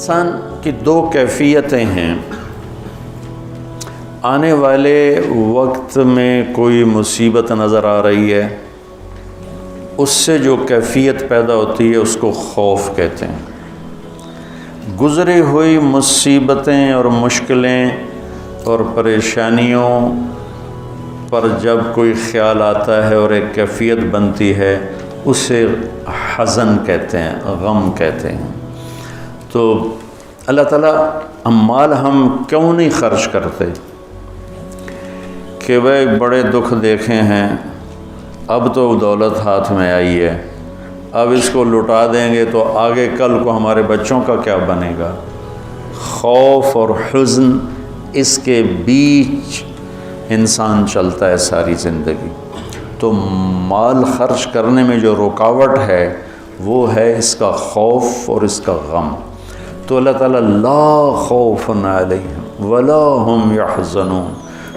انسان کی دو کیفیتیں ہیں۔ آنے والے وقت میں کوئی مصیبت نظر آ رہی ہے، اس سے جو کیفیت پیدا ہوتی ہے اس کو خوف کہتے ہیں۔ گزری ہوئی مصیبتیں اور مشکلیں اور پریشانیوں پر جب کوئی خیال آتا ہے اور ایک کیفیت بنتی ہے، اسے حزن کہتے ہیں، غم کہتے ہیں۔ تو اللہ تعالیٰ مال ہم کیوں نہیں خرچ کرتے کہ بھائی بڑے دکھ دیکھے ہیں، اب تو دولت ہاتھ میں آئی ہے، اب اس کو لٹا دیں گے تو آگے کل کو ہمارے بچوں کا کیا بنے گا۔ خوف اور حزن، اس کے بیچ انسان چلتا ہے ساری زندگی۔ تو مال خرچ کرنے میں جو رکاوٹ ہے وہ ہے اس کا خوف اور اس کا غم۔ تو اللہ تعالیٰ لا خوف علیہم ولا ہم یحزنون،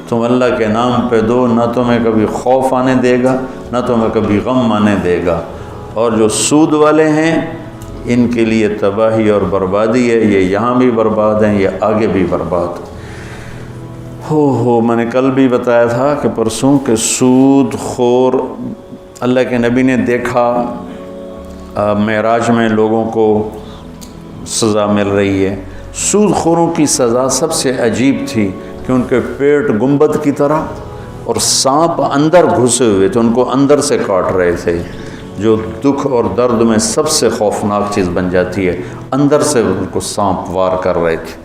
تم اللہ کے نام پہ دو، نہ تمہیں کبھی خوف آنے دے گا نہ تمہیں کبھی غم آنے دے گا۔ اور جو سود والے ہیں ان کے لیے تباہی اور بربادی ہے، یہ یہاں بھی برباد ہیں، یہ آگے بھی برباد ہو۔ میں نے کل بھی بتایا تھا کہ پرسوں کہ سود خور اللہ کے نبی نے دیکھا معراج میں لوگوں کو سزا مل رہی ہے۔ سود خوروں کی سزا سب سے عجیب تھی کہ ان کے پیٹ گنبد کی طرح اور سانپ اندر گھسے ہوئے تھے، ان کو اندر سے کاٹ رہے تھے، جو دکھ اور درد میں سب سے خوفناک چیز بن جاتی ہے، اندر سے ان کو سانپ وار کر رہے تھے۔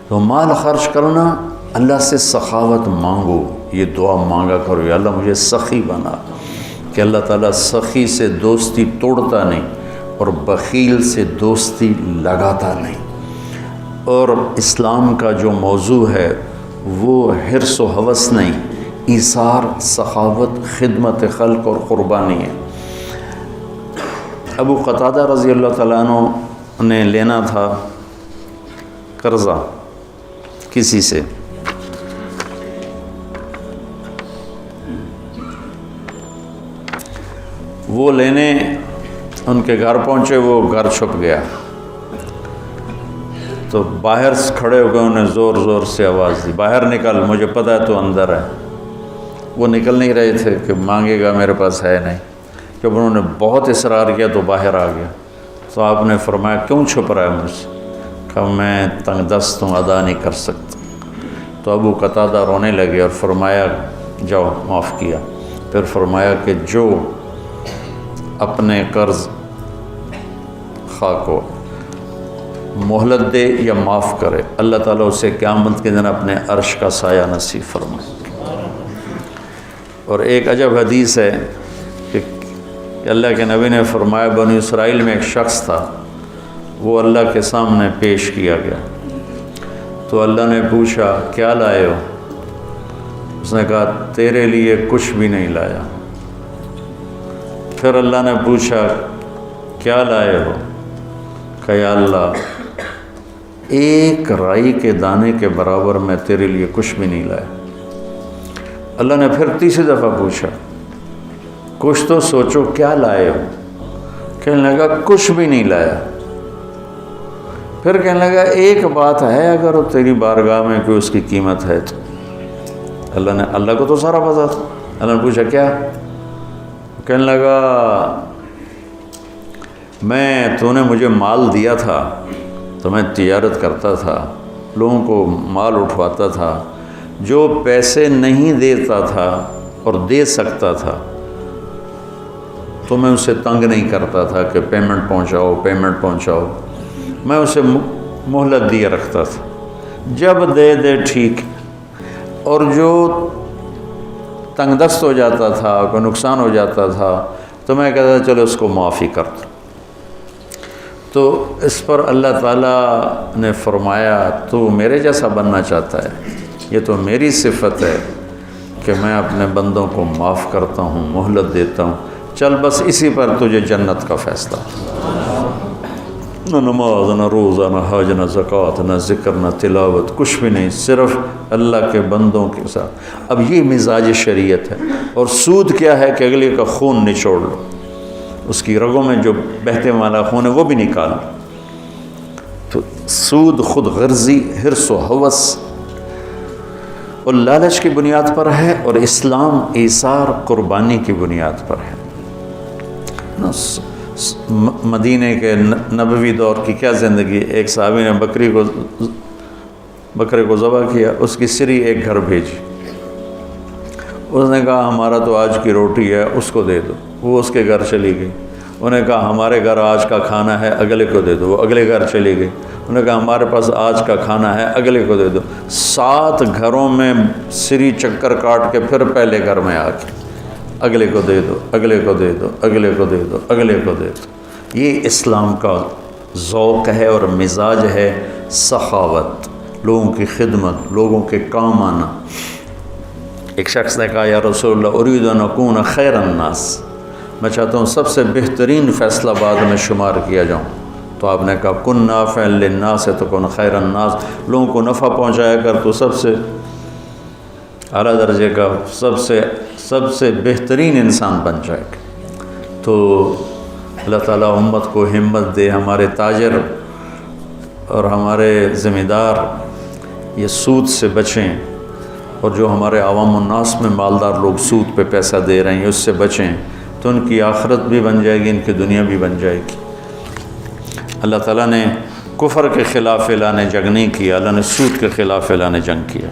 تو مال خرچ کرنا، اللہ سے سخاوت مانگو، یہ دعا مانگا کرو، یا اللہ مجھے سخی بنا، کہ اللہ تعالیٰ سخی سے دوستی توڑتا نہیں اور بخیل سے دوستی لگاتا نہیں۔ اور اسلام کا جو موضوع ہے وہ حرص و ہوس نہیں، ایثار، سخاوت، خدمت خلق اور قربانی ہے۔ ابو قتادہ رضی اللہ تعالیٰ عنہ نے لینا تھا قرضہ کسی سے، وہ لینے ان کے گھر پہنچے، وہ گھر چھپ گیا، تو باہر کھڑے ہو گئے، انہیں زور زور سے آواز دی، باہر نکل، مجھے پتہ ہے تو اندر ہے۔ وہ نکل نہیں رہے تھے کہ مانگے گا، میرے پاس ہے نہیں۔ جب انہوں نے بہت اصرار کیا تو باہر آ گیا، تو آپ نے فرمایا کیوں چھپ رہا ہے مجھ سے؟ کہ میں تنگ دست ہوں، ادا نہیں کر سکتا۔ تو ابو قتادہ رونے لگے اور فرمایا جاؤ، معاف کیا۔ پھر فرمایا کہ جو اپنے قرض خواہ کو مہلت دے یا معاف کرے، اللہ تعالیٰ اسے قیامت کے دن اپنے عرش کا سایہ نصیب فرمائے۔ اور ایک عجب حدیث ہے کہ اللہ کے نبی نے فرمایا بنی اسرائیل میں ایک شخص تھا، وہ اللہ کے سامنے پیش کیا گیا، تو اللہ نے پوچھا کیا لائے ہو؟ اس نے کہا تیرے لیے کچھ بھی نہیں لایا۔ پھر اللہ نے پوچھا کیا لائے ہو؟ کہ یا اللہ ایک رائی کے دانے کے برابر میں تیرے لیے کچھ بھی نہیں لایا۔ اللہ نے پھر تیسری دفعہ پوچھا کچھ تو سوچو کیا لائے ہو؟ کہنے لگا کچھ بھی نہیں لایا۔ پھر کہنے لگا ایک بات ہے، اگر تیری بارگاہ میں کوئی اس کی قیمت ہے تو۔ اللہ کو تو سارا پتہ تھا۔ اللہ نے پوچھا کیا؟ کہنے لگا تو نے مجھے مال دیا تھا تو میں تجارت کرتا تھا، لوگوں کو مال اٹھواتا تھا، جو پیسے نہیں دیتا تھا اور دے سکتا تھا تو میں اسے تنگ نہیں کرتا تھا کہ پیمنٹ پہنچاؤ، میں اسے مہلت دیے رکھتا تھا، جب دے ٹھیک۔ اور جو تنگ دست ہو جاتا تھا، کوئی نقصان ہو جاتا تھا تو میں کہتا تھا چلو اس کو معافی کر دو۔ تو اس پر اللہ تعالیٰ نے فرمایا تو میرے جیسا بننا چاہتا ہے، یہ تو میری صفت ہے کہ میں اپنے بندوں کو معاف کرتا ہوں، مہلت دیتا ہوں، چل بس اسی پر تجھے جنت کا فیصلہ۔ نہ نماز، نہ روزہ، نہ حج، نہ زکوٰۃ، نہ ذکر، نہ تلاوت، کچھ بھی نہیں، صرف اللہ کے بندوں کے ساتھ۔ اب یہ مزاج شریعت ہے۔ اور سود کیا ہے کہ اگلے کا خون نچوڑ لو، اس کی رگوں میں جو بہتے والا خون ہے وہ بھی نکال لو۔ سود خود غرضی، حرص و ہوس اور لالچ کی بنیاد پر ہے، اور اسلام ایثار قربانی کی بنیاد پر ہے۔ مدینے کے نبوی دور کی کیا زندگی، ایک صحابی نے بکرے کو ذبح کیا، اس کی سری ایک گھر بھیجی، اس نے کہا ہمارا تو آج کی روٹی ہے، اس کو دے دو، وہ اس کے گھر چلی گئی۔ انہوں نے کہا ہمارے گھر آج کا کھانا ہے، اگلے کو دے دو، وہ اگلے گھر چلی گئی۔ انہوں نے کہا ہمارے پاس آج کا کھانا ہے، اگلے کو دے دو۔ 7 گھروں میں سری چکر کاٹ کے پھر پہلے گھر میں آ کے اگلے کو دے دو، اگلے کو دے دو، اگلے کو دے دو، اگلے کو دے دو۔ یہ اسلام کا ذوق ہے اور مزاج ہے، سخاوت، لوگوں کی خدمت، لوگوں کے کام آنا۔ ایک شخص نے کہا یا رسول اللہ ارید ان اکون خیر الناس، میں چاہتا ہوں سب سے بہترین فیصلہ بعد میں شمار کیا جاؤں۔ تو آپ نے کہا کن نافعا للناس تکن خیر الناس، لوگوں کو نفع پہنچایا کر تو سب سے اعلیٰ درجے کا، سب سے بہترین انسان بن جائے گا۔ تو اللہ تعالیٰ امت کو ہمت دے، ہمارے تاجر اور ہمارے ذمہ دار یہ سود سے بچیں، اور جو ہمارے عوام الناس میں مالدار لوگ سود پہ پیسہ دے رہے ہیں اس سے بچیں، تو ان کی آخرت بھی بن جائے گی، ان کی دنیا بھی بن جائے گی۔ اللہ تعالیٰ نے کفر کے خلاف اعلان جنگ نہیں کیا، اللہ نے سود کے خلاف اعلان جنگ کیا۔